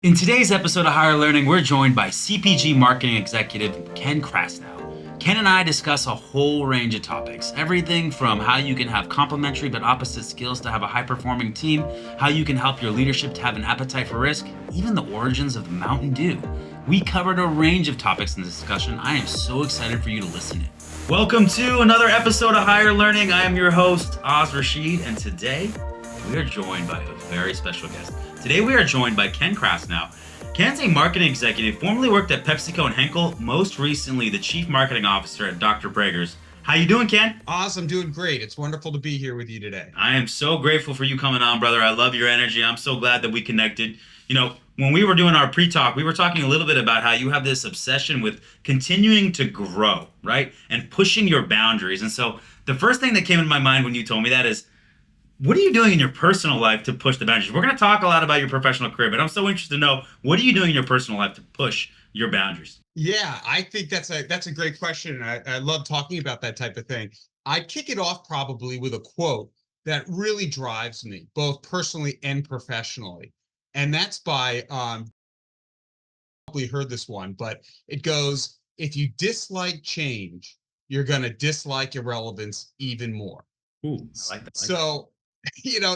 In today's episode of Higher Learning, we're joined by CPG Marketing Executive Ken Krasnow. Ken and I discuss a whole range of topics, everything from how you can have complementary but opposite skills to have a high performing team, how you can help your leadership to have an appetite for risk, even the origins of Mountain Dew. We covered a range of topics in this discussion. I am so excited for you to listen in. Welcome to another episode of Higher Learning. I am your host, Oz Rashid, and today we are joined by a very special guest. Today we are joined by Ken Krasnow. Ken's a marketing executive, formerly worked at PepsiCo and Henkel, most recently the chief marketing officer at Dr. Praeger's. How you doing, Ken? Awesome, doing great. It's wonderful to be here with you today. I am so grateful for you coming on, brother. I love your energy. I'm so glad that we connected. You know, when we were doing our pre-talk, we were talking a little bit about how you have this obsession with continuing to grow, right? And pushing your boundaries. And so the first thing that came in my mind when you told me that is, what are you doing in your personal life to push the boundaries? We're going to talk a lot about your professional career, but I'm so interested to know, what are you doing in your personal life to push your boundaries? Yeah, I think that's a great question. I love talking about that type of thing. I'd kick it off probably with a quote that really drives me, both personally and professionally. And that's by probably heard this one, but it goes, if you dislike change, you're going to dislike irrelevance even more. Ooh, I like that. So,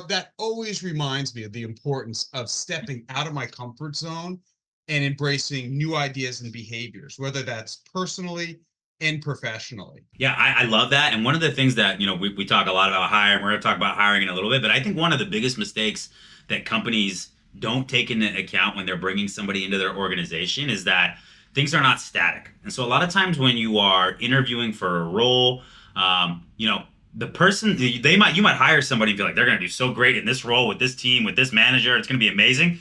that always reminds me of the importance of stepping out of my comfort zone and embracing new ideas and behaviors, whether that's personally and professionally. Yeah, I love that. And one of the things that, we talk a lot about hiring, we're going to talk about hiring in a little bit, but I think one of the biggest mistakes that companies don't take into account when they're bringing somebody into their organization is that things are not static. And so a lot of times when you are interviewing for a role, the person you might hire somebody and feel like they're going to do so great in this role with this team, with this manager, it's going to be amazing.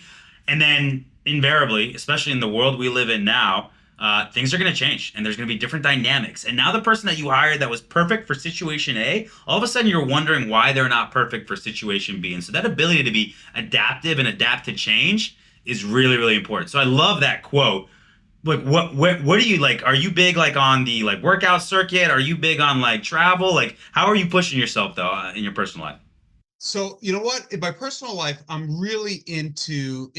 And then invariably, especially in the world we live in now, things are going to change and there's going to be different dynamics. And now the person that you hired that was perfect for situation A, all of a sudden you're wondering why they're not perfect for situation B. And so that ability to be adaptive and adapt to change is really, really important. So I love that quote. Like, what do you like? Are you big like on the like workout circuit? Are you big on like travel? Like, how are you pushing yourself though in your personal life? So, you know what? In my personal life, I'm really into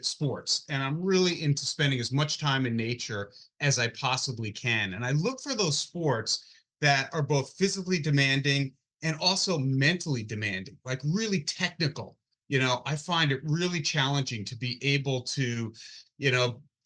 sports, and I'm really into spending as much time in nature as I possibly can. And I look for those sports that are both physically demanding and also mentally demanding, like really technical. I find it really challenging to be able to,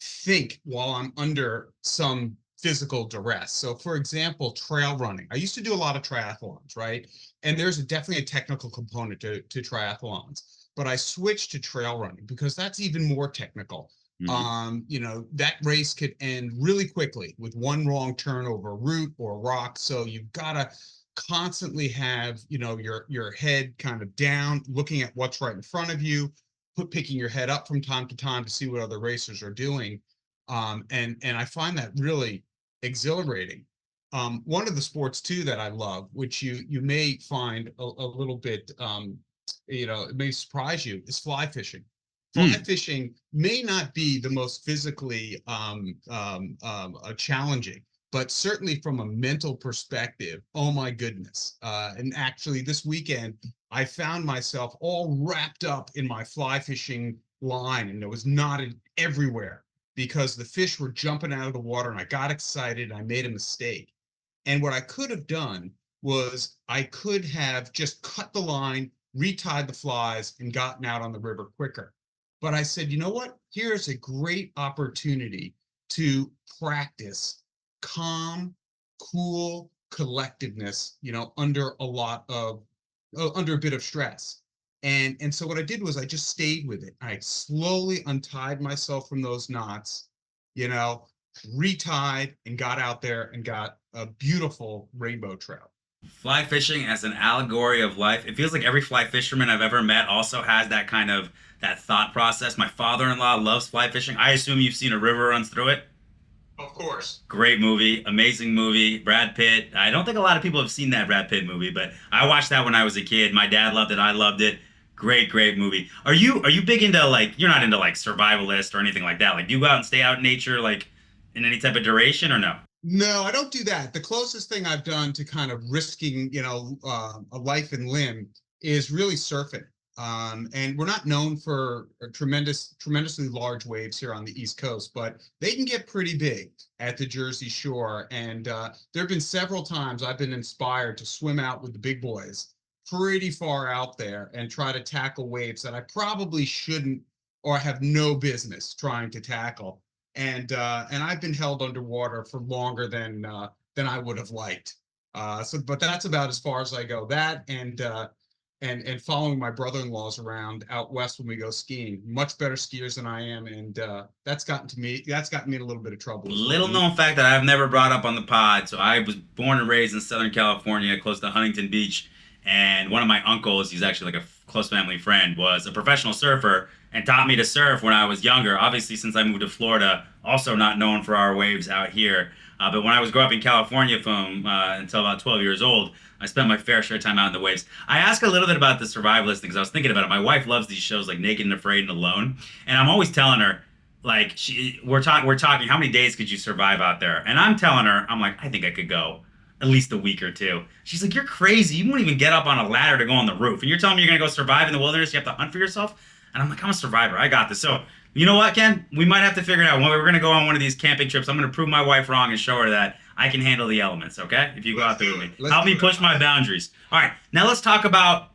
think while I'm under some physical duress. So, for example, trail running. I used to do a lot of triathlons, right? And there's definitely a technical component to triathlons, but I switched to trail running because that's even more technical. Mhm. That race could end really quickly with one wrong turn over a root or rock. So you've got to constantly have, your head kind of down, looking at what's right in front of you, picking your head up from time to time to see what other racers are doing. And I find that really exhilarating. One of the sports too that I love, which you may find a little bit, it may surprise you, is fly fishing. Fly Mm. fishing may not be the most physically challenging, but certainly from a mental perspective, oh my goodness! And actually, this weekend I found myself all wrapped up in my fly fishing line, and it was knotted everywhere because the fish were jumping out of the water, and I got excited. And I made a mistake. And what I could have done was I could have just cut the line, retied the flies, and gotten out on the river quicker. But I said, you know what? Here's a great opportunity to practice calm, cool collectiveness, under a bit of stress. And so what I did was I just stayed with it. I slowly untied myself from those knots, you know, retied and got out there and got a beautiful rainbow trout. Fly fishing as an allegory of life. It feels like every fly fisherman I've ever met also has that kind of that thought process. My father-in-law loves fly fishing. I assume you've seen A River Runs Through It. Of course. Great movie, amazing movie. Brad Pitt. I don't think a lot of people have seen that Brad Pitt movie, but I watched that when I was a kid. My dad loved it. I loved it. Great, great movie. Are you big into like you're not into like survivalist or anything like that? Like do you go out and stay out in nature like in any type of duration or no? No, I don't do that. The closest thing I've done to kind of risking, a life and limb is really surfing. And we're not known for tremendously large waves here on the East Coast, but they can get pretty big at the Jersey Shore. And there have been several times I've been inspired to swim out with the big boys pretty far out there and try to tackle waves that I probably shouldn't or have no business trying to tackle. And I've been held underwater for longer than I would have liked. But that's about as far as I go. That and following my brother-in-laws around out west when we go skiing. Much better skiers than I am, and that's gotten me. That's gotten me in a little bit of trouble as well. Little known fact that I've never brought up on the pod. So I was born and raised in Southern California, close to Huntington Beach, and one of my uncles, he's actually like a close family friend, was a professional surfer and taught me to surf when I was younger. Obviously, since I moved to Florida, also not known for our waves out here. But when I was growing up in California from until about 12 years old, I spent my fair share of time out in the waves. I ask a little bit about the survivalist thing because I was thinking about it. My wife loves these shows like Naked and Afraid and Alone, and I'm always telling her, like, we're talking how many days could you survive out there? And I'm telling her, I'm like, I think I could go at least a week or two. She's like, you're crazy. You won't even get up on a ladder to go on the roof. And you're telling me you're gonna go survive in the wilderness, you have to hunt for yourself? And I'm like, I'm a survivor. I got this. So you know what, Ken? We might have to figure it out. When we're gonna go on one of these camping trips, I'm gonna prove my wife wrong and show her that I can handle the elements, okay? If you go out there with me. Help me push my boundaries. All right, now let's talk about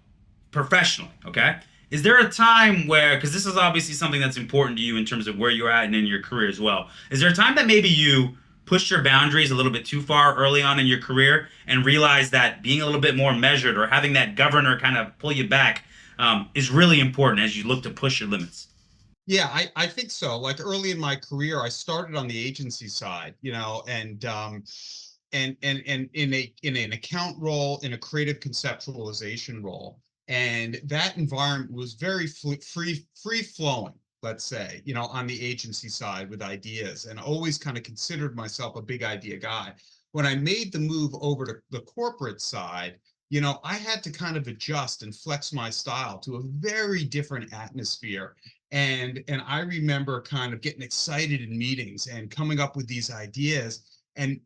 professionally, okay? Is there a time where, because this is obviously something that's important to you in terms of where you're at and in your career as well, is there a time that maybe you pushed your boundaries a little bit too far early on in your career and realized that being a little bit more measured or having that governor kind of pull you back is really important as you look to push your limits? Yeah, I think so. Like early in my career, I started on the agency side, and in an account role, in a creative conceptualization role, and that environment was very free flowing. Let's say, on the agency side with ideas, and always kind of considered myself a big idea guy. When I made the move over to the corporate side, I had to kind of adjust and flex my style to a very different atmosphere, and I remember kind of getting excited in meetings and coming up with these ideas and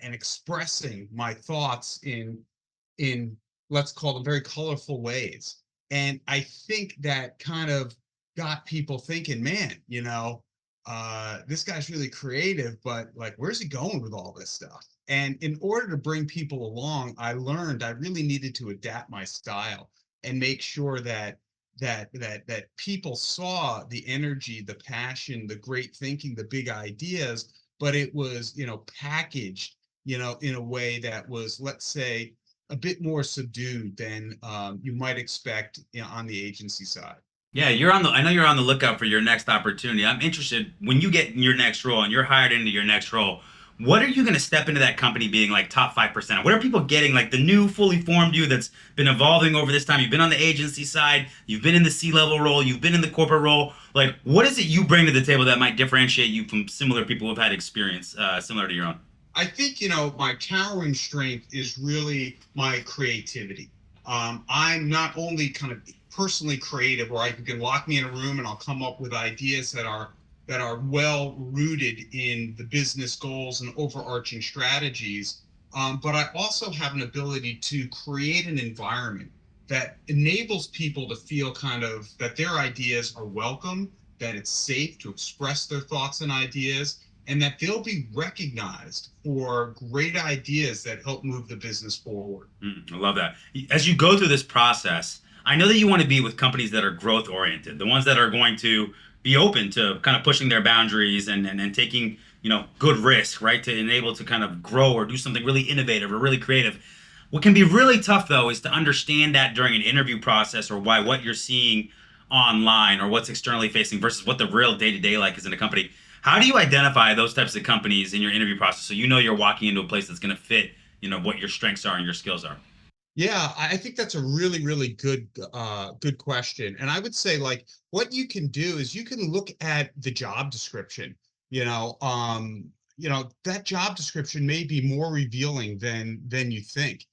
expressing my thoughts in let's call them very colorful ways. And I think that kind of got people thinking, man, this guy's really creative, but like, where's he going with all this stuff? And in order to bring people along, I learned I really needed to adapt my style and make sure that people saw the energy, the passion, the great thinking, the big ideas, but it was, packaged, in a way that was, let's say, a bit more subdued than you might expect, on the agency side. Yeah, you're on the. I know you're on the lookout for your next opportunity. I'm interested when you get in your next role and you're hired into your next role. What are you going to step into that company being like top 5%? What are people getting like the new fully formed you that's been evolving over this time? You've been on the agency side, you've been in the C-level role, you've been in the corporate role. Like, what is it you bring to the table that might differentiate you from similar people who've had experience similar to your own? I think, my towering strength is really my creativity. I'm not only kind of personally creative, where you can lock me in a room and I'll come up with ideas that are well rooted in the business goals and overarching strategies. But I also have an ability to create an environment that enables people to feel kind of that their ideas are welcome, that it's safe to express their thoughts and ideas, and that they'll be recognized for great ideas that help move the business forward. I love that. As you go through this process, I know that you want to be with companies that are growth oriented, the ones that are going to be open to kind of pushing their boundaries and taking, good risk, right? To enable to kind of grow or do something really innovative or really creative. What can be really tough though is to understand that during an interview process or why what you're seeing online or what's externally facing versus what the real day to day like is in a company. How do you identify those types of companies in your interview process so you know you're walking into a place that's going to fit, what your strengths are and your skills are? Yeah, I think that's a really, really good question. And I would say, like, what you can do is you can look at the job description. That job description may be more revealing than you think.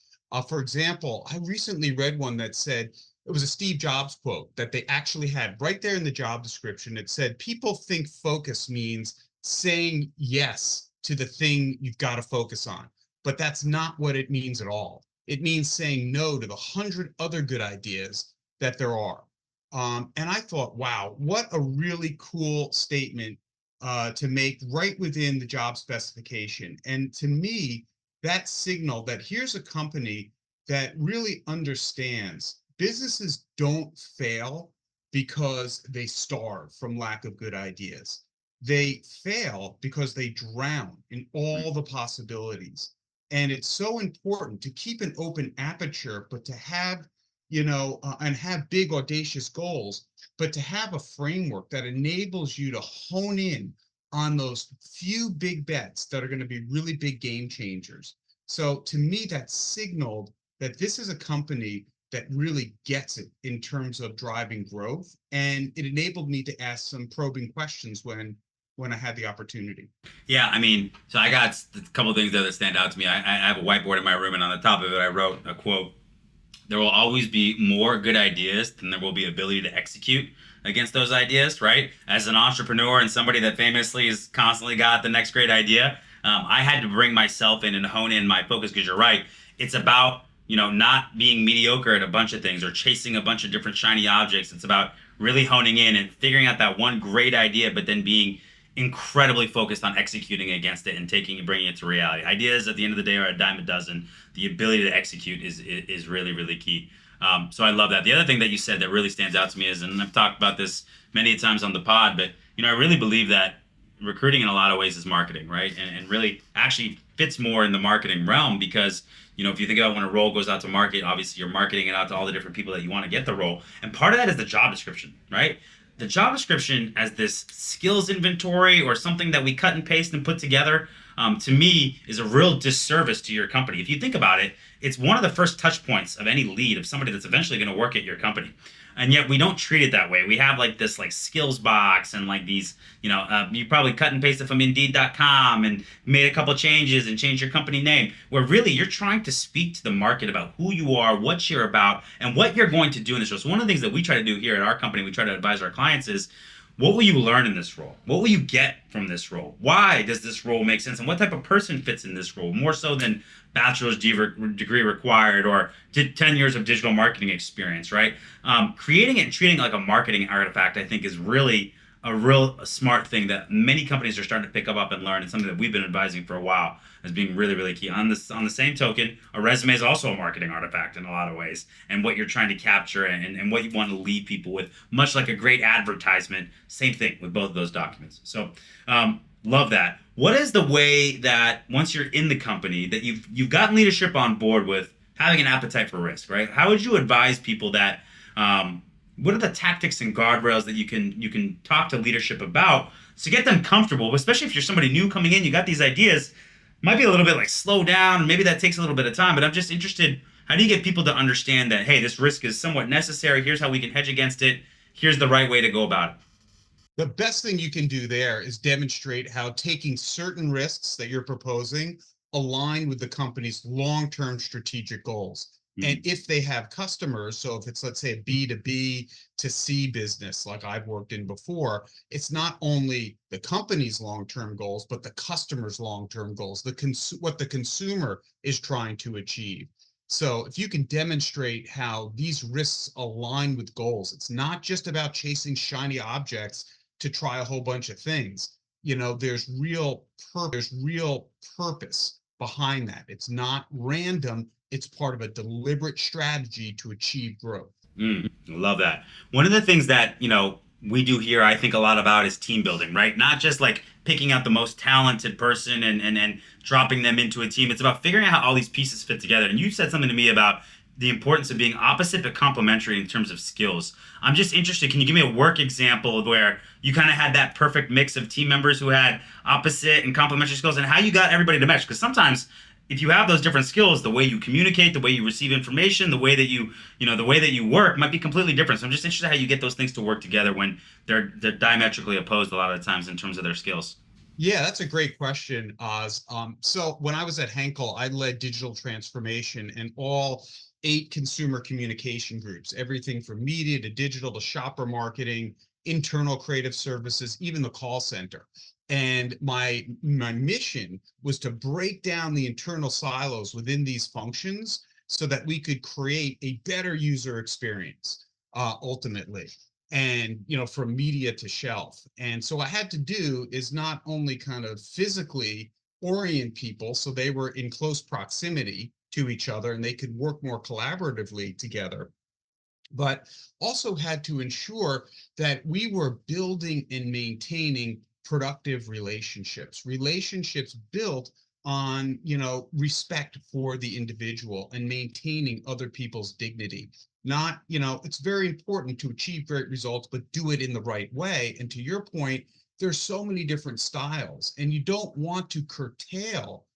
For example, I recently read one that said it was a Steve Jobs quote that they actually had right there in the job description. It said, "People think focus means saying yes to the thing you've got to focus on, but that's not what it means at all. It means saying no to the 100 other good ideas that there are. And I thought, wow, what a really cool statement to make right within the job specification. And to me, that signaled that here's a company that really understands businesses don't fail because they starve from lack of good ideas. They fail because they drown in all the possibilities. And it's so important to keep an open aperture, but to have, and have big, audacious goals, but to have a framework that enables you to hone in on those few big bets that are going to be really big game changers. So to me, that signaled that this is a company that really gets it in terms of driving growth. And it enabled me to ask some probing questions when I had the opportunity. Yeah, I mean, so I got a couple of things there that stand out to me. I have a whiteboard in my room, and on the top of it, I wrote a quote: "There will always be more good ideas than there will be ability to execute against those ideas." Right? As an entrepreneur and somebody that famously has constantly got the next great idea, I had to bring myself in and hone in my focus because you're right. It's about not being mediocre at a bunch of things or chasing a bunch of different shiny objects. It's about really honing in and figuring out that one great idea, but then being incredibly focused on executing against it and taking and bringing it to reality. Ideas at the end of the day are a dime a dozen. The ability to execute is really really key. So I love that. The other thing that you said that really stands out to me is, and I've talked about this many times on the pod, but I really believe that recruiting in a lot of ways is marketing, right? And really actually fits more in the marketing realm because if you think about when a role goes out to market, obviously you're marketing it out to all the different people that you want to get the role, and part of that is the job description, right? The job description as this skills inventory or something that we cut and paste and put together, to me, is a real disservice to your company. If you think about it, it's one of the first touch points of any lead of somebody that's eventually going to work at your company. And yet we don't treat it that way. We have like this like skills box and like these, you probably cut and pasted from Indeed.com and made a couple changes and changed your company name, where really you're trying to speak to the market about who you are, what you're about, and what you're going to do in this role. So one of the things that we try to do here at our company, we try to advise our clients is, what will you learn in this role? What will you get from this role? Why does this role make sense? And what type of person fits in this role? More so than bachelor's degree required or 10 years of digital marketing experience, right? Creating it and treating it like a marketing artifact, I think, is really a real smart thing that many companies are starting to pick up and learn, and something that we've been advising for a while as being really, really key. On the same token, a resume is also a marketing artifact in a lot of ways, and what you're trying to capture and what you want to lead people with, much like a great advertisement. Same thing with both of those documents. So, love that. What is the way that once you're in the company that you've gotten leadership on board with having an appetite for risk, right? How would you advise people that? What are the tactics and guardrails that you can talk to leadership about to get them comfortable, especially if you're somebody new coming in, you got these ideas, might be a little bit like slow down, and maybe that takes a little bit of time, but I'm just interested, how do you get people to understand that, hey, this risk is somewhat necessary, here's how we can hedge against it, here's the right way to go about it? The best thing you can do there is demonstrate how taking certain risks that you're proposing align with the company's long-term strategic goals. And Mm. if they have customers, so if it's, let's say, a B2B to C business like I've worked in before, it's not only the company's long-term goals, but the customer's long-term goals, what the consumer is trying to achieve. So if you can demonstrate how these risks align with goals, it's not just about chasing shiny objects to try a whole bunch of things. There's real purpose behind that. It's not random. It's part of a deliberate strategy to achieve growth. Love that. One of the things that, we do here, I think a lot about is team building, right? Not just like picking out the most talented person and dropping them into a team. It's about figuring out how all these pieces fit together. And you said something to me about the importance of being opposite but complementary in terms of skills. I'm just interested. Can you give me a work example of where you kind of had that perfect mix of team members who had opposite and complementary skills, and how you got everybody to mesh? Because sometimes if you have those different skills, the way you communicate, the way you receive information, the way that you work might be completely different. So I'm just interested how you get those things to work together when they're diametrically opposed a lot of the times in terms of their skills. Yeah, that's a great question, Oz. So when I was at Henkel, I led digital transformation in all 8 consumer communication groups, everything from media to digital to shopper marketing, internal creative services, even the call center. And my mission was to break down the internal silos within these functions so that we could create a better user experience, ultimately, and from media to shelf. And so what I had to do is not only kind of physically orient people so they were in close proximity to each other and they could work more collaboratively together, but also had to ensure that we were building and maintaining productive relationships built on respect for the individual and maintaining other people's dignity. Not, it's very important to achieve great results, but do it in the right way. And to your point, there's so many different styles, and you don't want to curtail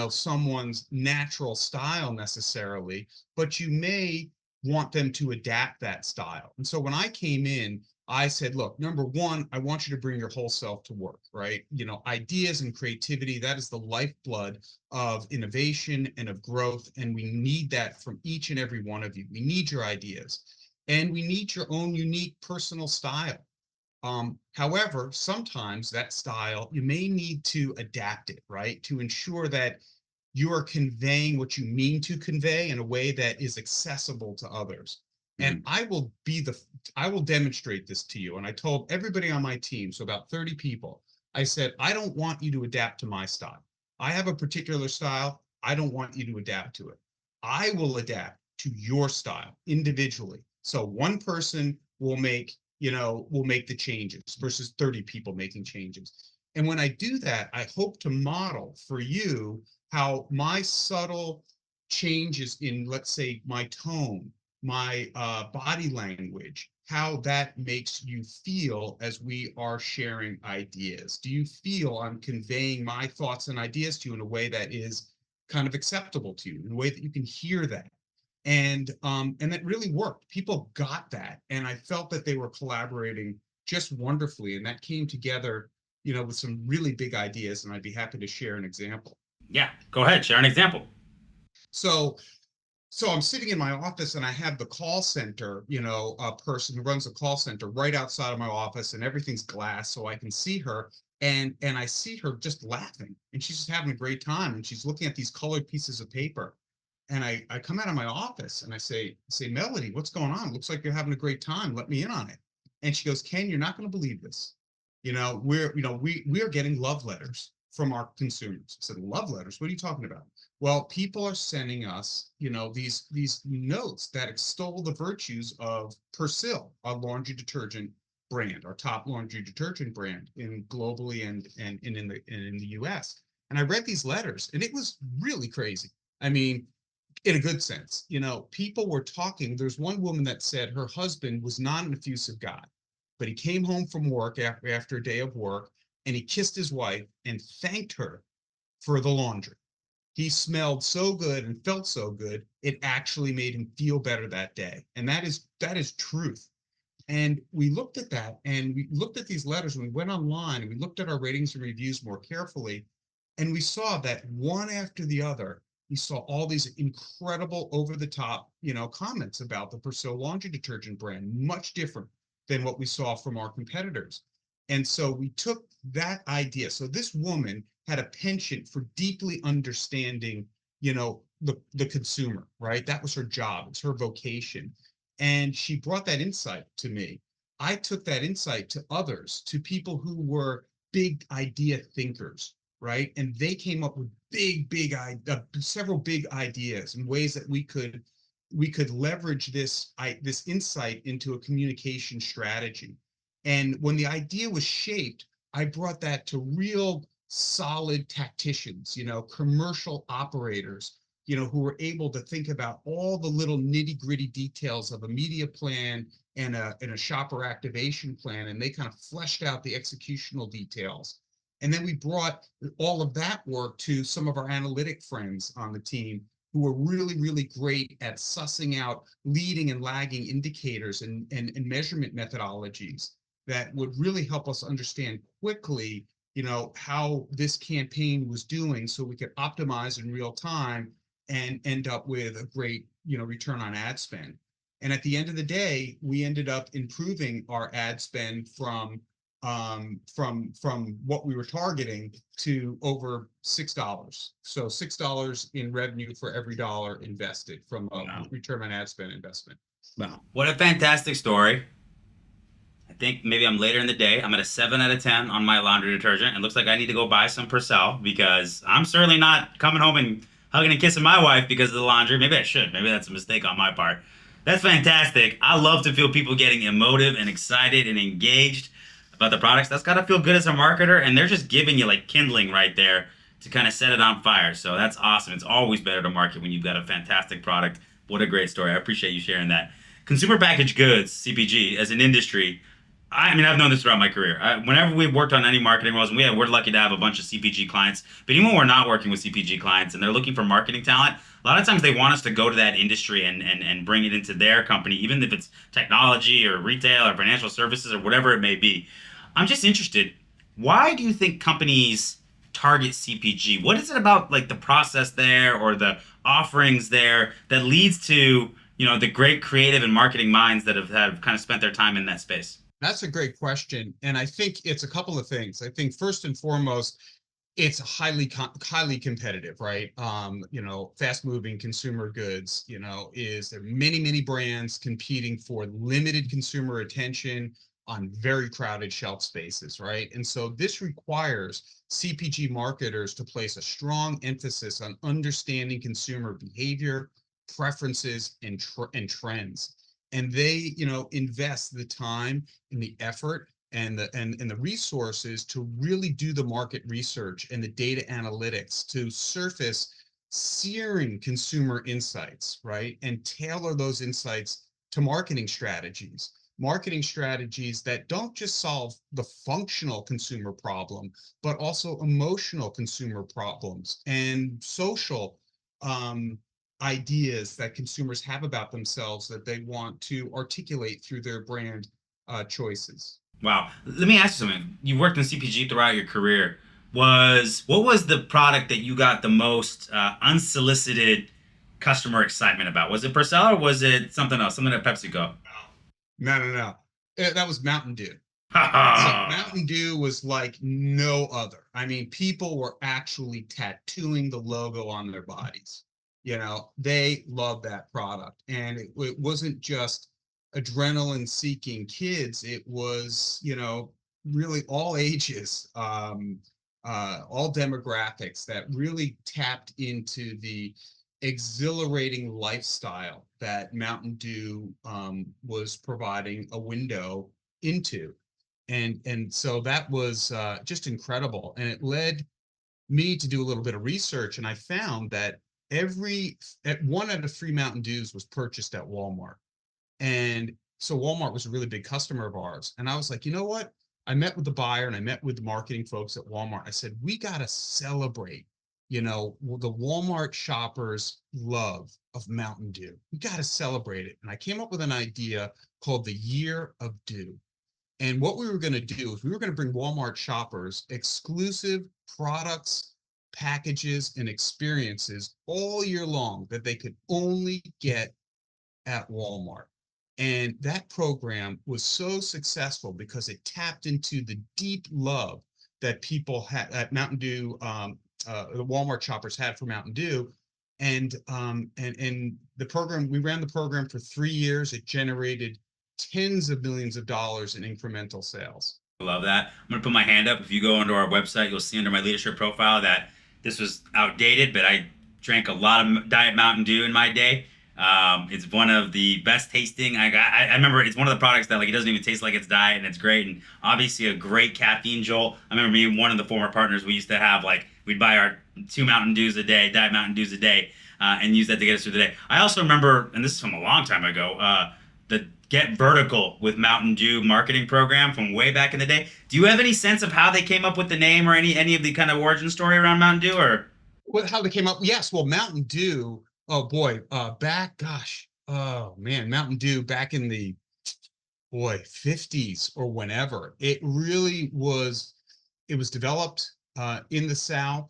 someone's natural style necessarily, but you may want them to adapt that style. And so when I came in, I said, look, number one, I want you to bring your whole self to work, right? Ideas and creativity, that is the lifeblood of innovation and of growth. And we need that from each and every one of you. We need your ideas, and we need your own unique personal style. However, sometimes that style, you may need to adapt it, right? To ensure that you are conveying what you mean to convey in a way that is accessible to others. And Mhm. I will demonstrate this to you. And I told everybody on my team, so about 30 people, I said, I don't want you to adapt to my style. I have a particular style. I don't want you to adapt to it. I will adapt to your style individually. So one person will make the changes versus 30 people making changes. And when I do that, I hope to model for you how my subtle changes in, let's say, my tone, my body language, how that makes you feel as we are sharing ideas. Do you feel I'm conveying my thoughts and ideas to you in a way that is kind of acceptable to you, in a way that you can hear that? And that really worked. People got that, and I felt that they were collaborating just wonderfully, and that came together, with some really big ideas. And I'd be happy to share an example. Yeah, go ahead, share an example. So so I'm sitting in my office and I have the call center, a person who runs the call center right outside of my office, and everything's glass so I can see her. And I see her just laughing, and she's just having a great time, and she's looking at these colored pieces of paper. And I come out of my office and I say, Melody, what's going on? Looks like you're having a great time. Let me in on it. And she goes, Ken, you're not going to believe this. We are getting love letters from our consumers. I said, love letters? What are you talking about? Well, people are sending us, these notes that extol the virtues of Persil, our laundry detergent brand, our top laundry detergent brand in globally and in the US. And I read these letters, and it was really crazy. I mean, in a good sense, people were talking. There's one woman that said her husband was not an effusive guy, but he came home from work after a day of work, and he kissed his wife and thanked her for the laundry. He smelled so good and felt so good, it actually made him feel better that day. And that is truth. And we looked at that, and we looked at these letters, and we went online and we looked at our ratings and reviews more carefully. And we saw that one after the other, we saw all these incredible over the top, comments about the Persil laundry detergent brand, much different than what we saw from our competitors. And so we took that idea. So this woman had a penchant for deeply understanding, the consumer, right? That was her job. It's her vocation. And she brought that insight to me. I took that insight to others, to people who were big idea thinkers, right? And they came up with several big ideas and ways that we could leverage this insight into a communication strategy. And when the idea was shaped, I brought that to real solid tacticians, commercial operators, who were able to think about all the little nitty gritty details of a media plan and a shopper activation plan. And they kind of fleshed out the executional details. And then we brought all of that work to some of our analytic friends on the team who were really, really great at sussing out leading and lagging indicators and measurement methodologies that would really help us understand quickly, how this campaign was doing so we could optimize in real time and end up with a great, return on ad spend. And at the end of the day, we ended up improving our ad spend from from what we were targeting to over $6. So $6 in revenue for every dollar invested from a Wow. return on ad spend investment. Wow. What a fantastic story. I think maybe I'm later in the day. I'm at a 7 out of 10 on my laundry detergent. It looks like I need to go buy some Purcell because I'm certainly not coming home and hugging and kissing my wife because of the laundry. Maybe I should. Maybe that's a mistake on my part. That's fantastic. I love to feel people getting emotive and excited and engaged about the products. That's got to feel good as a marketer. And they're just giving you like kindling right there to kind of set it on fire. So that's awesome. It's always better to market when you've got a fantastic product. What a great story. I appreciate you sharing that. Consumer packaged goods, CPG, as an industry, I mean, I've known this throughout my career. Whenever we've worked on any marketing roles, and we're lucky to have a bunch of CPG clients, but even when we're not working with CPG clients and they're looking for marketing talent, a lot of times they want us to go to that industry and bring it into their company, even if it's technology or retail or financial services or whatever it may be. I'm just interested. Why do you think companies target CPG? What is it about like the process there or the offerings there that leads to, the great creative and marketing minds that have kind of spent their time in that space? That's a great question. And I think it's a couple of things. I think first and foremost, it's highly competitive, right? Fast moving consumer goods, is there many brands competing for limited consumer attention on very crowded shelf spaces, right? And so this requires CPG marketers to place a strong emphasis on understanding consumer behavior, preferences, and trends. And they, invest the time and the effort and the resources to really do the market research and the data analytics to surface searing consumer insights, right? And tailor those insights to marketing strategies that don't just solve the functional consumer problem, but also emotional consumer problems and social um, ideas that consumers have about themselves that they want to articulate through their brand choices. Wow. Let me ask you something. You worked in CPG throughout your career. What was the product that you got the most unsolicited customer excitement about? Was it Purcell or was it something else? Something at PepsiCo? No. That was Mountain Dew. Ha So ha. Mountain Dew was like no other. I mean, people were actually tattooing the logo on their bodies. They loved that product. And it wasn't just adrenaline seeking kids, it was, really all ages, all demographics that really tapped into the exhilarating lifestyle that Mountain Dew was providing a window into. And so that was just incredible, and it led me to do a little bit of research, and I found that every at 1 out of 3 Mountain Dews was purchased at Walmart. And so Walmart was a really big customer of ours. And I was like, you know what? I met with the buyer and I met with the marketing folks at Walmart. I said, we got to celebrate, the Walmart shoppers' love of Mountain Dew. We got to celebrate it. And I came up with an idea called the Year of Dew. And what we were going to do is we were going to bring Walmart shoppers exclusive products, packages, and experiences all year long that they could only get at Walmart. And that program was so successful because it tapped into the deep love that people had at Mountain Dew, the Walmart shoppers had for Mountain Dew. And the program, we ran the program for 3 years. It generated tens of millions of dollars in incremental sales. I love that. I'm going to put my hand up. If you go onto our website, you'll see under my leadership profile that this was outdated, but I drank a lot of Diet Mountain Dew in my day. It's one of the best tasting. I remember it's one of the products that like it doesn't even taste like it's diet, and it's great, and obviously a great caffeine jolt. I remember me and one of the former partners we used to have like we'd buy our 2 Mountain Dews a day, Diet Mountain Dews a day, and use that to get us through the day. I also remember, and this is from a long time ago, the Get Vertical with Mountain Dew marketing program from way back in the day. Do you have any sense of how they came up with the name or any of the kind of origin story around Mountain Dew or? How they came up? Yes, well, Mountain Dew. Oh boy, oh man, Mountain Dew back in the 50s or whenever. It really was. It was developed in the South,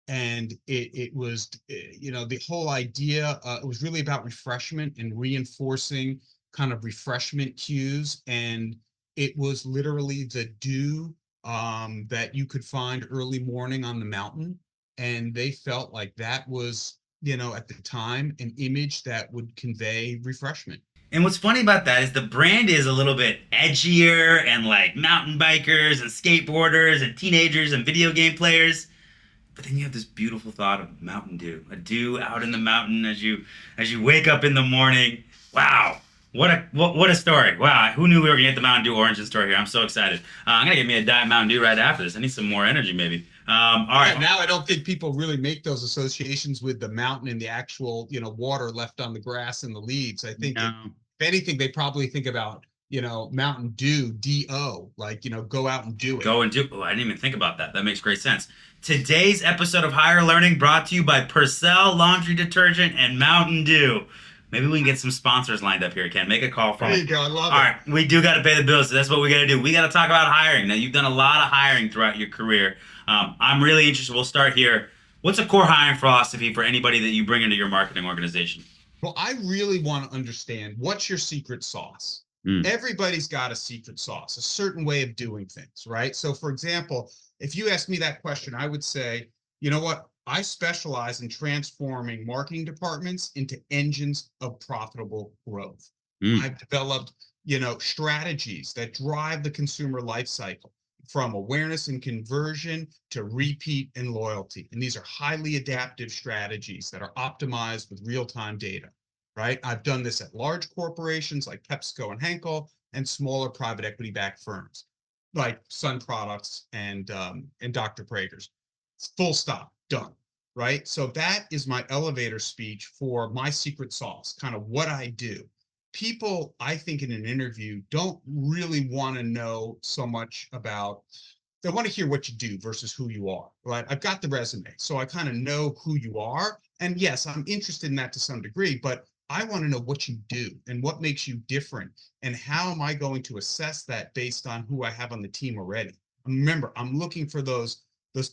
and it was, the whole idea. It was really about refreshment and reinforcing kind of refreshment cues, and It was literally the dew that you could find early morning on the mountain. And they felt like that was, at the time, an image that would convey refreshment. And what's funny about that is the brand is a little bit edgier and like mountain bikers and skateboarders and teenagers and video game players. But then you have this beautiful thought of Mountain Dew, a dew out in the mountain as you wake up in the morning. Wow, what a story! Wow, who knew we were gonna get the Mountain Dew origin story here? I'm so excited. I'm gonna get me a Diet Mountain Dew right after this. I need some more energy, maybe. All Yeah, right. now I don't think people really make those associations with the mountain and the actual, water left on the grass and the leaves. I think if No. anything, they probably think about, Mountain Dew, D-O, like, go out and do it. Go and do. Oh, I didn't even think about that. That makes great sense. Today's episode of Higher Learning brought to you by Purcell Laundry Detergent and Mountain Dew. Maybe we can get some sponsors lined up here, Ken. Make a call for There me. you go. I love All it. right, we do got to pay the bills, so that's what we got to do. We got to talk about hiring. Now, you've done a lot of hiring throughout your career. I'm really interested. We'll start here. What's a core hiring philosophy for anybody that you bring into your marketing organization? Well, I really want to understand what's your secret sauce. Mm, Everybody's got a secret sauce, a certain way of doing things, right? So, for example, if you ask me that question, I would say, you know what? I specialize in transforming marketing departments into engines of profitable growth. mm, I've developed, strategies that drive the consumer life cycle from awareness and conversion to repeat and loyalty. And these are highly adaptive strategies that are optimized with real-time data, right? I've done this at large corporations like PepsiCo and Henkel and smaller private equity-backed firms like Sun Products and Dr. Prager's. Full stop, done, right? So that is my elevator speech for my secret sauce, kind of what I do. People, I think, in an interview don't really want to know so much about, they want to hear what you do versus who you are, right? I've got the resume, so I kind of know who you are. And yes, I'm interested in that to some degree, but I want to know what you do and what makes you different. And how am I going to assess that based on who I have on the team already? Remember, I'm looking for those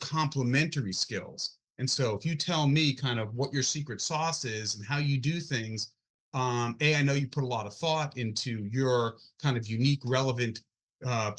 complementary skills. And so if you tell me kind of what your secret sauce is and how you do things, I know you put a lot of thought into your kind of unique, relevant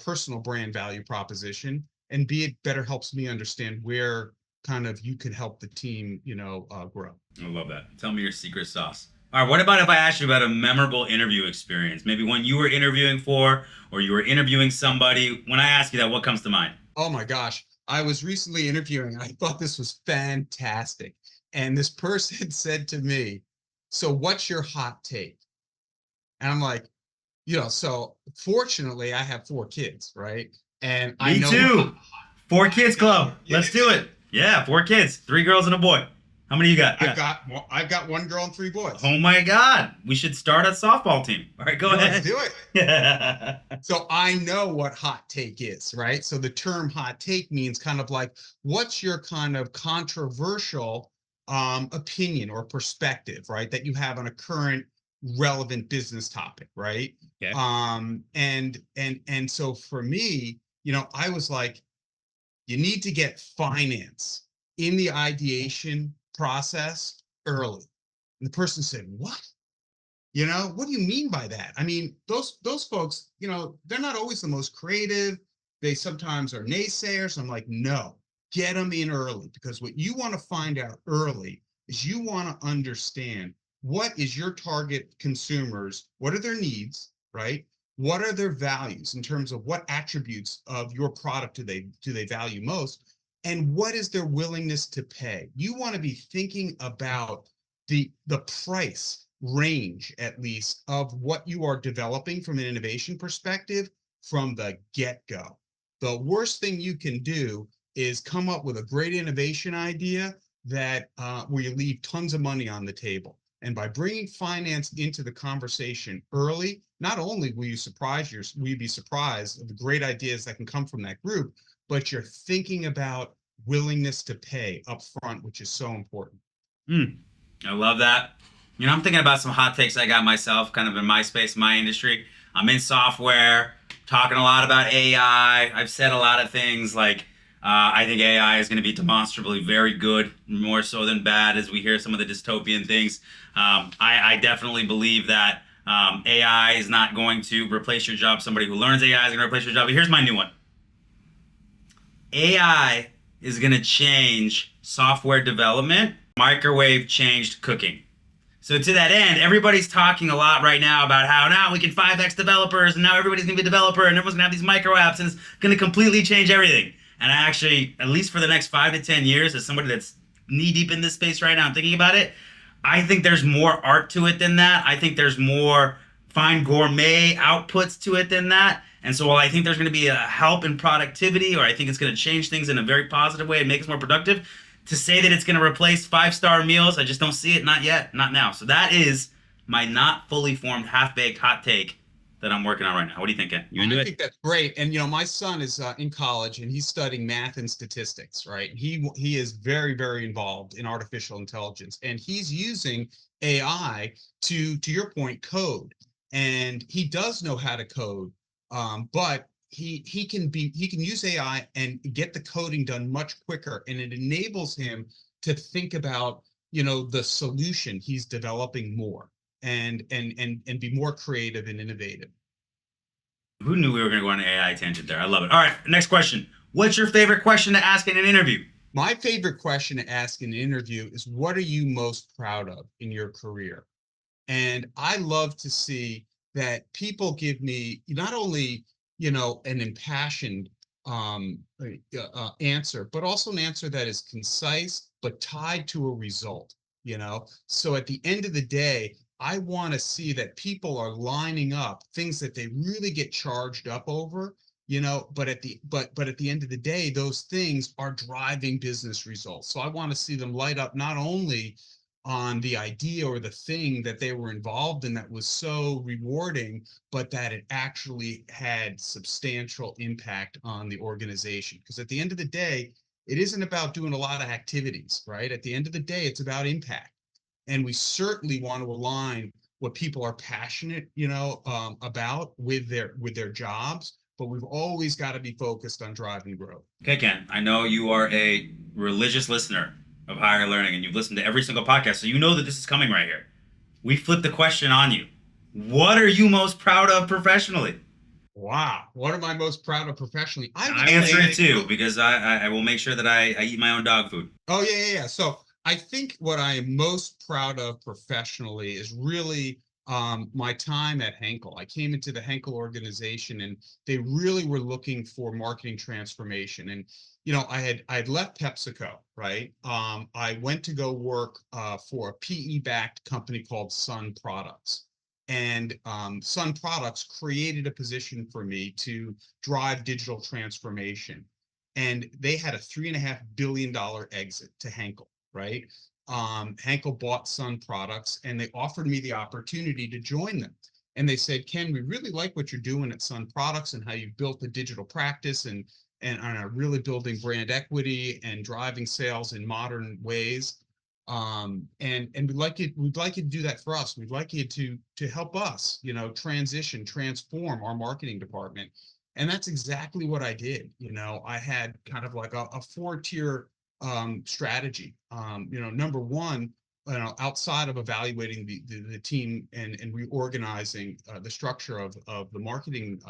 personal brand value proposition, and B, it better helps me understand where kind of you could help the team, grow. I love that. Tell me your secret sauce. All right, what about if I asked you about a memorable interview experience? Maybe when you were interviewing for or you were interviewing somebody. When I ask you that, what comes to mind? Oh my gosh. I was recently interviewing. I thought this was fantastic. And this person said to me, so what's your hot take? And I'm like, so fortunately I have 4 kids, right? And I Me know what too. Four I kids know. club. Let's do it. Yeah, 4 kids, 3 girls and a boy. How many you got? I've Yeah. got I've got 1 girl and 3 boys. Oh my God. We should start a softball team. All right, go Yeah, let's ahead. do it. Yeah. So I know what hot take is, right? So the term hot take means kind of like, what's your kind of controversial opinion or perspective, right? That you have on a current relevant business topic, right? Okay. And so for me, I was like, you need to get finance in the ideation process early. And the person said, what? What do you mean by that? I mean, those folks, they're not always the most creative. They sometimes are naysayers. I'm like, no, get them in early, because what you want to find out early is you want to understand what is your target consumers, what are their needs, right? What are their values in terms of what attributes of your product do they value most? And what is their willingness to pay? You want to be thinking about the price range, at least, of what you are developing from an innovation perspective from the get-go. The worst thing you can do is come up with a great innovation idea that where you leave tons of money on the table. And by bringing finance into the conversation early, not only will you be surprised of the great ideas that can come from that group, but you're thinking about willingness to pay up front, which is so important. Mm, I love that. I'm thinking about some hot takes I got myself, kind of in my space, my industry. I'm in software, talking a lot about AI. I've said a lot of things like I think AI is going to be demonstrably very good, more so than bad, as we hear some of the dystopian things. I definitely believe that AI is not going to replace your job. Somebody who learns AI is going to replace your job. But here's my new one. AI is going to change software development. Microwave changed cooking. So to that end, everybody's talking a lot right now about how now we can 5x developers and now everybody's gonna be a developer and everyone's gonna have these micro apps and it's gonna completely change everything. And I actually, at least for the next 5 to 10 years, as somebody that's knee deep in this space right now and thinking about it, I think there's more art to it than that. I think there's more fine gourmet outputs to it than that. And so while I think there's going to be a help in productivity, or I think it's going to change things in a very positive way and make us more productive, to say that it's going to replace 5-star meals, I just don't see it. Not yet, not now. So that is my not fully formed, half baked hot take that I'm working on right now. What do you think, Ken? You into I it? think that's great. And my son is in college and he's studying math and statistics, right? He is very, very involved in artificial intelligence, and he's using AI to your point, code. And he does know how to code, but he can use AI and get the coding done much quicker, and it enables him to think about the solution he's developing more, and be more creative and innovative. Who knew we were going to go on an AI tangent there? I love it. All right, next question. What's your favorite question to ask in an interview? My favorite question to ask in an interview is, what are you most proud of in your career? And I love to see that people give me not only, an impassioned answer, but also an answer that is concise, but tied to a result. So at the end of the day, I want to see that people are lining up things that they really get charged up over, but at the end of the day, those things are driving business results. So I want to see them light up not only on the idea or the thing that they were involved in that was so rewarding, but that it actually had substantial impact on the organization. Because at the end of the day, it isn't about doing a lot of activities, right? At the end of the day, it's about impact. And we certainly want to align what people are passionate, about with their jobs, but we've always got to be focused on driving growth. Okay, Ken, I know you are a religious listener of higher learning and you've listened to every single podcast, so you know that this is coming right here. We flipped the question on you. What are you most proud of professionally? Wow, what am I most proud of professionally? I And would I answer it say, too because I will make sure that I eat my own dog food. oh yeah, yeah, yeah. So I think what I am most proud of professionally is really my time at Henkel. I came into the Henkel organization, and they really were looking for marketing transformation. And I had left PepsiCo, right? I went to go work for a PE-backed company called Sun Products. And Sun Products created a position for me to drive digital transformation, and they had a $3.5 billion exit to Henkel, right? Henkel bought Sun Products, and they offered me the opportunity to join them. And they said, Ken, we really like what you're doing at Sun Products and how you've built the digital practice, and are really building brand equity and driving sales in modern ways. And we'd like you to do that for us. We'd like you to help us, transform our marketing department. And that's exactly what I did. I had kind of like a four-tier strategy. Number one, outside of evaluating the team and reorganizing the structure of the marketing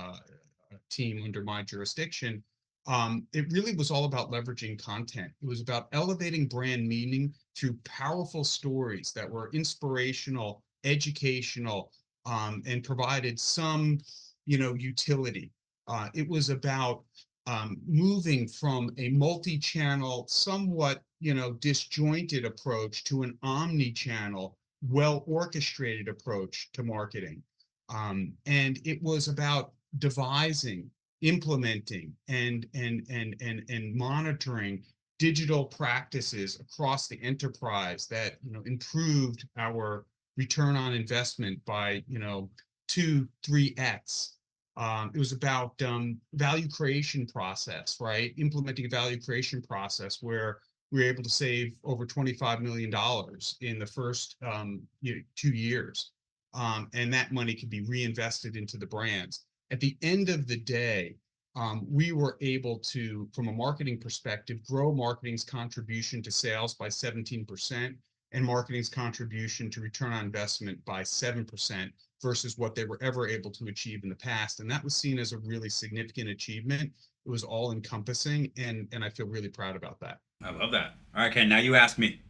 team under my jurisdiction, it really was all about leveraging content. It was about elevating brand meaning through powerful stories that were inspirational, educational, and provided some, utility. It was about moving from a multi-channel, somewhat, disjointed approach to an omni-channel, well-orchestrated approach to marketing. And it was about devising, implementing, and monitoring digital practices across the enterprise that improved our return on investment by 2-3x. It was about value creation process, right? Implementing a value creation process where we were able to save over $25 million in the first 2 years. And that money could be reinvested into the brands. At the end of the day, we were able to, from a marketing perspective, grow marketing's contribution to sales by 17% and marketing's contribution to return on investment by 7%. versus what they were ever able to achieve in the past. And that was seen as a really significant achievement. It was all encompassing, and I feel really proud about that. I love that. All right, Ken, now you ask me.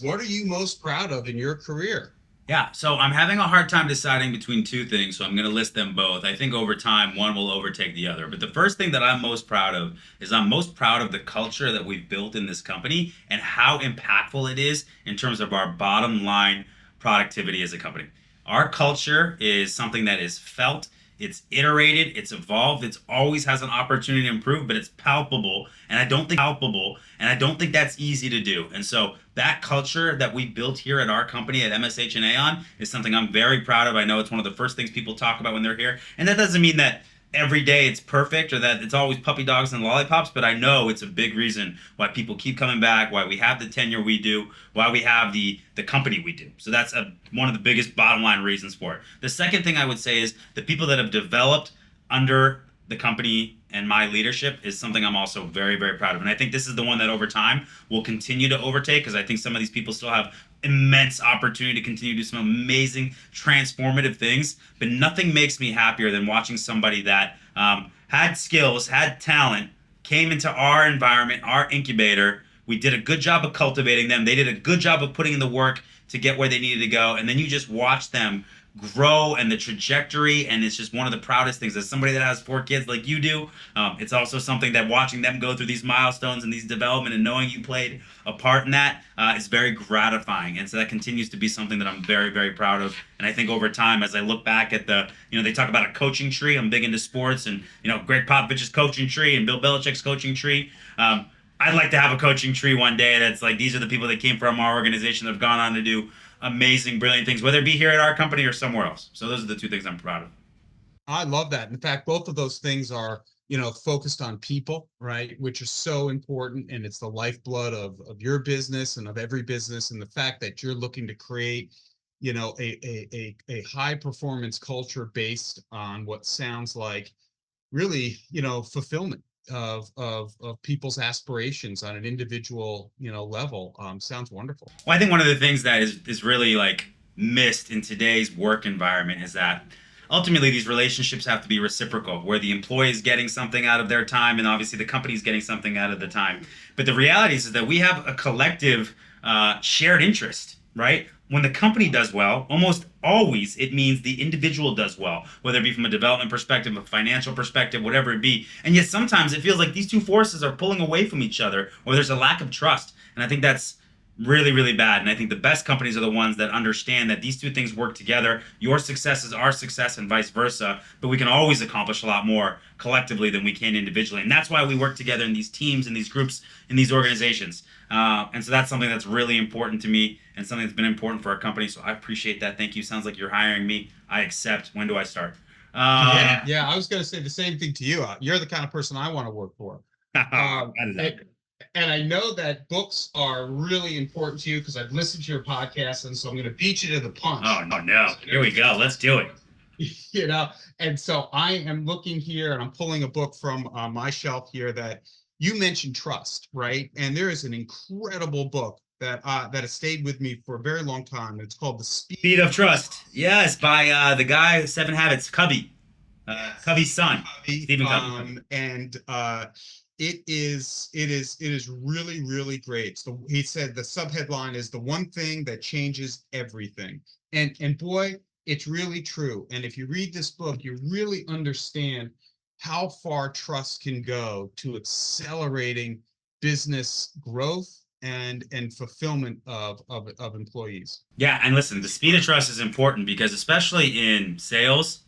What are you most proud of in your career? Yeah, so I'm having a hard time deciding between two things, so I'm going to list them both. I think over time, one will overtake the other. But the first thing that I'm most proud of is I'm most proud of the culture that we've built in this company and how impactful it is in terms of our bottom line productivity as a company. Our culture is something that is felt, it's iterated, it's evolved, it's always has an opportunity to improve, but it's palpable. And I don't think that's easy to do. And so that culture that we built here at our company at MSH and Aon is something I'm very proud of. I know it's one of the first things people talk about when they're here. And that doesn't mean that every day it's perfect or that it's always puppy dogs and lollipops, but I know it's a big reason why people keep coming back, why we have the tenure we do, why we have the company we do. So that's one of the biggest bottom line reasons for it. The second thing I would say is the people that have developed under the company and my leadership is something I'm also very, very proud of. And I think this is the one that over time will continue to overtake because I think some of these people still have immense opportunity to continue to do some amazing, transformative things. But nothing makes me happier than watching somebody that had skills, had talent, came into our environment, our incubator. We did a good job of cultivating them. They did a good job of putting in the work to get where they needed to go. And then you just watch them grow and the trajectory, and it's just one of the proudest things as somebody that has 4 kids like you do. It's also something that watching them go through these milestones and these development and knowing you played a part in that is very gratifying, and so that continues to be something that I'm very, very proud of. And I think over time, as I look back at they talk about a coaching tree. I'm big into sports, and Greg Popovich's coaching tree and Bill Belichick's coaching tree. I'd like to have a coaching tree one day that's like these are the people that came from our organization that have gone on to do amazing, brilliant things, whether it be here at our company or somewhere else. So those are the two things I'm proud of. I love that. In fact, both of those things are, focused on people, right? Which is so important. And it's the lifeblood of your business and of every business. And the fact that you're looking to create, a high performance culture based on what sounds like really, fulfillment of people's aspirations on an individual, level. Sounds wonderful. Well, I think one of the things that is really like missed in today's work environment is that ultimately these relationships have to be reciprocal, where the employee is getting something out of their time and obviously the company's getting something out of the time. But the reality is that we have a collective shared interest, right? When the company does well, almost always it means the individual does well, whether it be from a development perspective, a financial perspective, whatever it be. And yet sometimes it feels like these two forces are pulling away from each other, or there's a lack of trust. And I think that's really, really bad. And I think the best companies are the ones that understand that these two things work together. Your success is our success and vice versa. But we can always accomplish a lot more collectively than we can individually. And that's why we work together in these teams, in these groups, in these organizations. And so that's something that's really important to me and something that's been important for our company. So I appreciate that. Thank you. Sounds like you're hiring me. I accept. When do I start? Yeah, I was going to say the same thing to you. You're the kind of person I want to work for. And I know that books are really important to you because I've listened to your podcast, and so I'm going to beat you to the punch. Oh, no. Here we go. Let's do it. And so I am looking here, and I'm pulling a book from my shelf here that you mentioned trust, right? And there is an incredible book that has stayed with me for a very long time. It's called The Speed of Trust. Yes, by the guy, 7 Habits, Covey. Covey's son, Stephen Covey. And it is really, really great. So he said the subheadline is the one thing that changes everything. And boy, it's really true. And if you read this book, you really understand how far trust can go to accelerating business growth and fulfillment of employees. Yeah, and listen, the speed of trust is important because especially in sales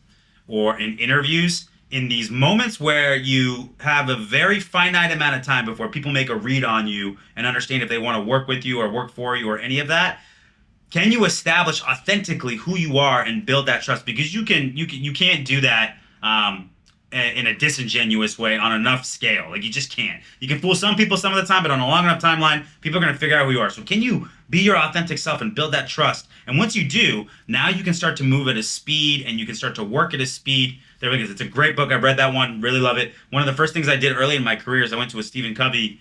or in interviews, in these moments where you have a very finite amount of time before people make a read on you and understand if they want to work with you or work for you or any of that, can you establish authentically who you are and build that trust? Because you can't do that in a disingenuous way on enough scale. Like you just can't. You can fool some people some of the time, but on a long enough timeline, people are going to figure out who you are. So can you be your authentic self and build that trust? And once you do, now you can start to move at a speed and you can start to work at a speed. There it is. It's a great book. I've read that one. Really love it. One of the first things I did early in my career is I went to a Stephen Covey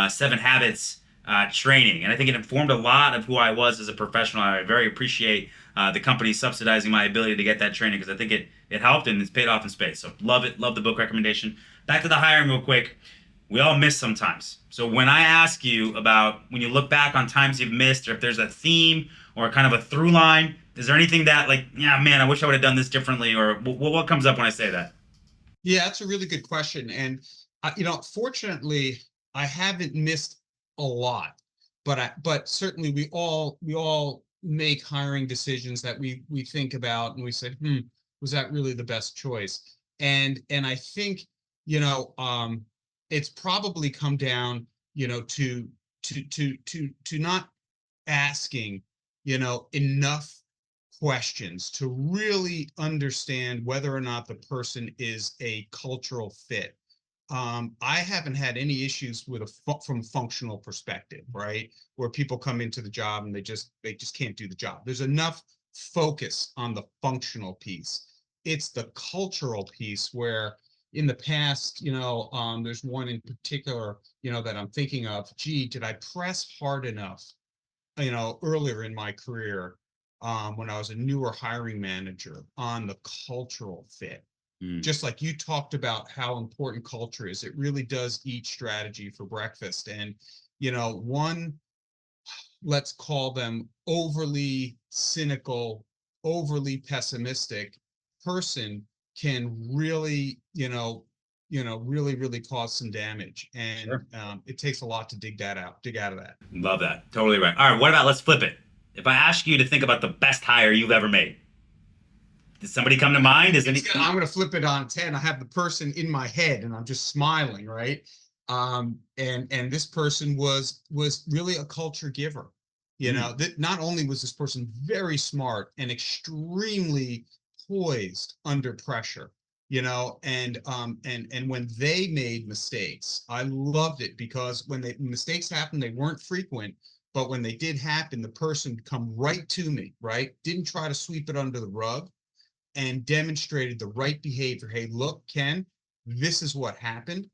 7 Habits training, and I think it informed a lot of who I was as a professional. I very appreciate the company subsidizing my ability to get that training because I think it helped and it's paid off in space. So love it, love the book recommendation. Back to the hiring real quick. We all miss sometimes. So when I ask you about when you look back on times you've missed, or if there's a theme or kind of a through line, is there anything that like, yeah, man, I wish I would have done this differently, or what comes up when I say that? Yeah, that's a really good question. And fortunately, I haven't missed a lot, but certainly we all make hiring decisions that we think about and we say, was that really the best choice? And I think, you know, it's probably come down, to not asking, enough questions to really understand whether or not the person is a cultural fit. I haven't had any issues with from functional perspective, right? Where people come into the job and they just can't do the job. There's enough focus on the functional piece. It's the cultural piece where in the past, there's one in particular, that I'm thinking of. Gee, did I press hard enough earlier in my career, when I was a newer hiring manager on the cultural fit. Mm, Just like you talked about how important culture is, it really does eat strategy for breakfast. And, one, let's call them overly cynical, overly pessimistic person can really, really, really cause some damage. And sure. it takes a lot to dig out of that. Love that. Totally right. All right, what about let's flip it. If I ask you to think about the best hire you've ever made, does somebody come to mind? Is any? I'm going to flip it on 10. I have the person in my head and I'm just smiling, right? And this person was really a culture giver. Mm, That not only was this person very smart and extremely poised under pressure, and when they made mistakes, I loved it because when mistakes happened, they weren't frequent, but when they did happen, the person would come right to me, right? Didn't try to sweep it under the rug and demonstrated the right behavior. Hey, look, Ken, this is what happened.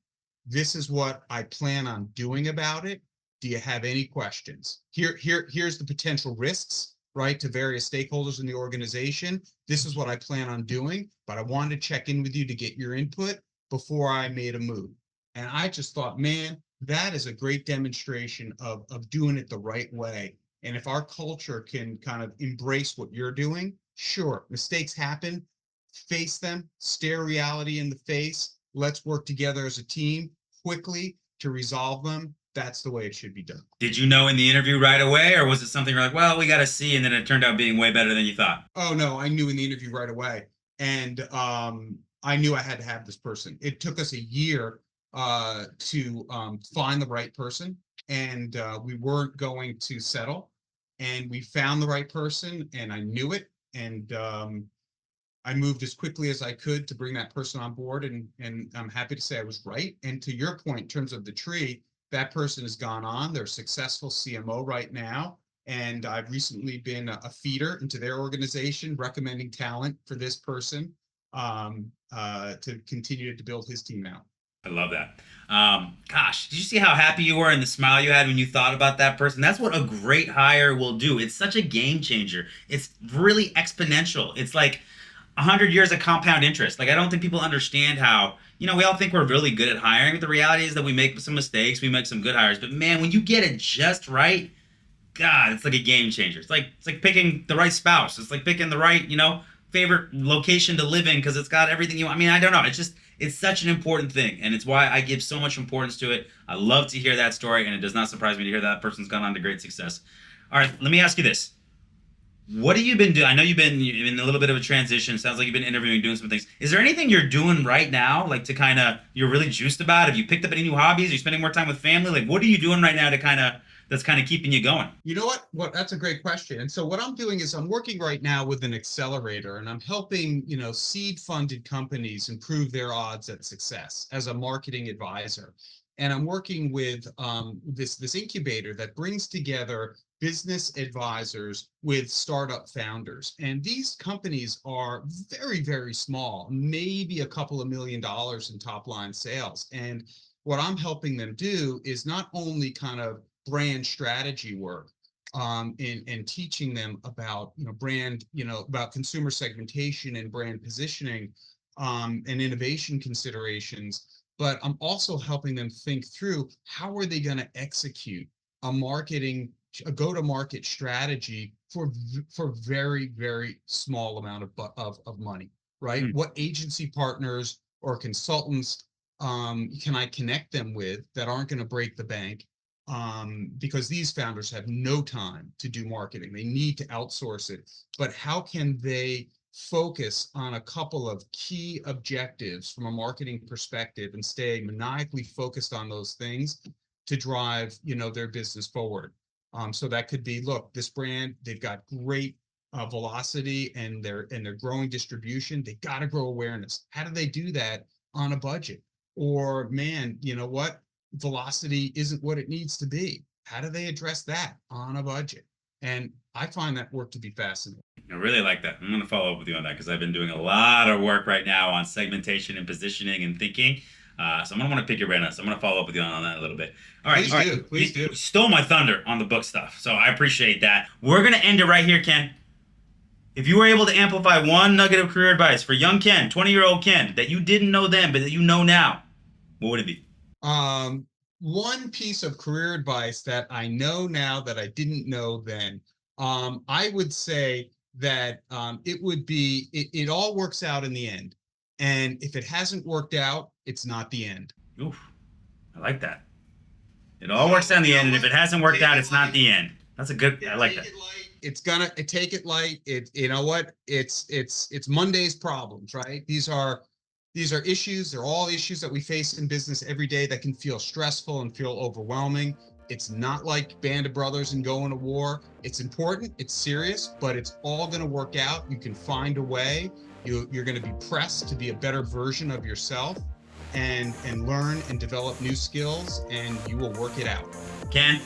This is what I plan on doing about it. Do you have any questions? Here's the potential risks, right, to various stakeholders in the organization. This is what I plan on doing, but I wanted to check in with you to get your input before I made a move. And I just thought, man, that is a great demonstration of doing it the right way. And if our culture can kind of embrace what you're doing, sure, mistakes happen, face them, stare reality in the face. Let's work together as a team quickly to resolve them. That's the way it should be done. did you know in the interview right away, or was it something you're like, well, we got to see, and then it turned out being way better than you thought? Oh no, I knew in the interview right away, and I knew I had to have this person. It took us a year to find the right person, and we weren't going to settle. And we found the right person, and I knew it, and I moved as quickly as I could to bring that person on board, and I'm happy to say I was right. And to your point, in terms of the tree, that person has gone on. They're a successful CMO right now, and I've recently been a feeder into their organization, recommending talent for this person to continue to build his team out. I love that. Gosh, did you see how happy you were and the smile you had when you thought about that person? That's what a great hire will do. It's such a game changer. It's really exponential. It's like 100 years of compound interest. Like I don't think people understand how, we all think we're really good at hiring, but the reality is that we make some mistakes, we make some good hires. But man, when you get it just right, God, it's like a game changer. It's like picking the right spouse. It's like picking the right, favorite location to live in because it's got everything you want. I mean, I don't know. It's such an important thing, and it's why I give so much importance to it. I love to hear that story, and it does not surprise me to hear that person's gone on to great success. All right, let me ask you this. What have you been doing? I know you've been in a little bit of a transition. Sounds like you've been interviewing, doing some things. Is there anything you're doing right now, like to kind of you're really juiced about? Have you picked up any new hobbies? Are you spending more time with family? Like, what are you doing right now to kind of that's kind of keeping you going? You know what? Well, that's a great question. And so what I'm doing is I'm working right now with an accelerator and I'm helping, seed funded companies improve their odds at success as a marketing advisor. And I'm working with this incubator that brings together business advisors with startup founders. And these companies are very, very small, maybe a couple of $1 million in top line sales. And what I'm helping them do is not only kind of brand strategy work, and teaching them about, brand, about consumer segmentation and brand positioning, and innovation considerations. But I'm also helping them think through how are they going to execute a marketing, a go-to-market strategy for very, very small amount of money, right? Mm. What agency partners or consultants can I connect them with that aren't going to break the bank? Because these founders have no time to do marketing. They need to outsource it. But how can they focus on a couple of key objectives from a marketing perspective and stay maniacally focused on those things to drive, their business forward? So that could be, look, this brand, they've got great velocity, and they're growing distribution. They got to grow awareness. How do they do that on a budget? Or, man, you know what? Velocity isn't what it needs to be. How do they address that on a budget? And I find that work to be fascinating. I really like that. I'm going to follow up with you on that because I've been doing a lot of work right now on segmentation and positioning and thinking. So I'm going to want to pick your brain on this. I'm going to follow up with you on that a little bit. All right. Please All right. do. Please do. You stole my thunder on the book stuff. So I appreciate that. We're going to end it right here, Ken. If you were able to amplify one nugget of career advice for young Ken, 20-year-old Ken, that you didn't know then, but that you know now, what would it be? One piece of career advice that I know now that I didn't know then, I would say that it would be, it all works out in the end. And if it hasn't worked out, it's not the end. Oof, I like that. It all works out in the end, and if it hasn't worked out, it's not the end. That's a good. I like that. It's gonna take it light. You know what? It's Monday's problems, right? These are issues. They're all issues that we face in business every day that can feel stressful and feel overwhelming. It's not like Band of Brothers and going to war. It's important, it's serious, but it's all going to work out. You can find a way. You're going to be pressed to be a better version of yourself, and learn and develop new skills, and you will work it out. Ken,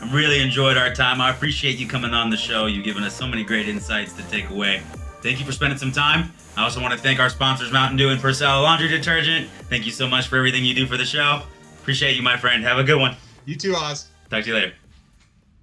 I really enjoyed our time. I appreciate you coming on the show. You've given us so many great insights to take away. Thank you for spending some time. I also want to thank our sponsors, Mountain Dew and Purcell Laundry Detergent. Thank you so much for everything you do for the show. Appreciate you, my friend. Have a good one. You too, Oz. Talk to you later.